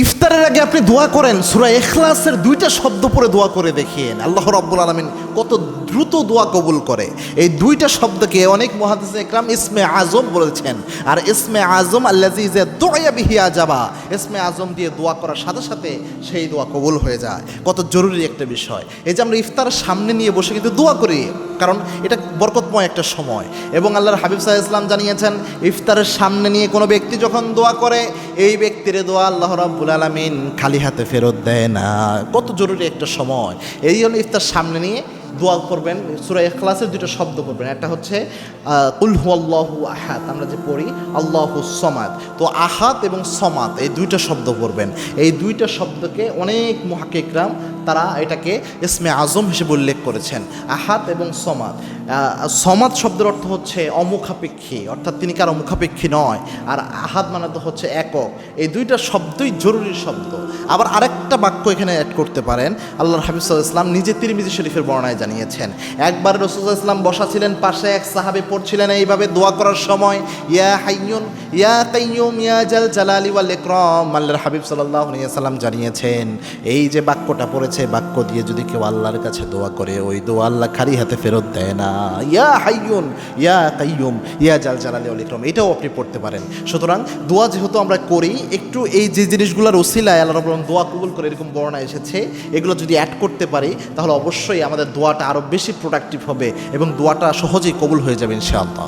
ইফতারের আগে আপনি দোয়া করেন, সূরা ইখলাসের 2টা শব্দ পড়ে দোয়া করে দেখিয়েন। আল্লাহ রাব্বুল আলামিন কত দ্রুত দোয়া কবুল করে। এই 2টা শব্দকে অনেক মুহাদ্দিস ইকরাম ইসমে আজম বলেছেন। আর ইসমে আজম আল্লাযী ইযা দুআয়া বিহি আজাবা, ইসমে আজম দিয়ে দোয়া করার সাথে সাথে সেই দোয়া কবুল হয়ে যায়। কত জরুরি একটা বিষয়। এই যে আমরা ইফতারের সামনে নিয়ে বসে কিন্তু দোয়া করি, কারণ এটা বরকতময় একটা সময়। এবং আল্লাহর হাবিব সাল্লাল্লাহু আলাইহি ওয়াসাল্লাম জানিয়েছেন, ইফতারের সামনে নিয়ে কোনো ব্যক্তি যখন দোয়া করে, এই ব্যক্তির দোয়া আল্লাহ রাব্বুল আলামিন খালি হাতে ফেরত দেয় না। কত জরুরি একটা সময়। এই জন্য ইফতার সামনে নিয়ে দোয়া করবেন। সূরা ইখলাসের 2টা শব্দ করবেন। একটা হচ্ছে কুল হুয়াল্লাহু আহাদ, আমরা যে পড়ি আল্লাহুস সামাদ। তো আহাদ এবং সমাদ এই 2টা শব্দ পড়বেন। এই 2টা শব্দকে অনেক মুহাক্কিকরাম তারা এটাকে ইসমে আজম হিসেবে উল্লেখ করেছেন, আহাদ এবং সমাদ। সমাদ শব্দের অর্থ হচ্ছে অমুখাপেক্ষী, অর্থাৎ তিনি কারো মুখাপেক্ষী নয়। আর আহাদ মানে তো হচ্ছে একক। এই 2টা শব্দই জরুরি শব্দ। আবার আরেকটা বাক্য এখানে অ্যাড করতে পারেন। আল্লাহর হাবিব সাল্লাল্লাহু আলাইহি ওয়াসাল্লাম নিজে তিরমিজি শরীফের বর্ণনায় জানিয়েছেন, একবার রাসূলুল্লাহ সাল্লাল্লাহু আলাইহি ওয়াসাল্লাম বসা ছিলেন, পাশে এক সাহাবী পড়ছিলেন এইভাবে দোয়া করার সময়, ইয়া হাইয়ুন ইয়া কাইয়ুম ইয়া জাল জালালি ওয়াল ইকরাম। আল্লাহর হাবিব সাল্লাল্লাহু আলাইহি ওয়াসাল্লাম জানিয়েছেন, এই যে বাক্যটা পড়েছে, বাক্য দিয়ে যদি কেউ আল্লাহর কাছে দোয়া করে, ওই দোয়া আল্লাহ খালি হাতে ফেরত দেয় না। ইয়া হাইয়ুন ইয়া কাইয়ুম ইয়া জাল জালালি ওয়াল ইকরাম, এটাও আপনি পড়তে পারেন। সুতরাং দোয়া যেহেতু আমরা করি, একটু এই যে জিনিসগুলোর ওসিলায় আল্লাহ রাব্বুল আলামিন দোয়া কবুল করে এরকম বর্ণনা এসেছে, এগুলো যদি অ্যাড করতে পারি তাহলে অবশ্যই আমাদের দোয়াটা আরও বেশি প্রোডাক্টিভ হবে এবং দোয়াটা সহজেই কবুল হয়ে যাবে ইনশাআল্লাহ।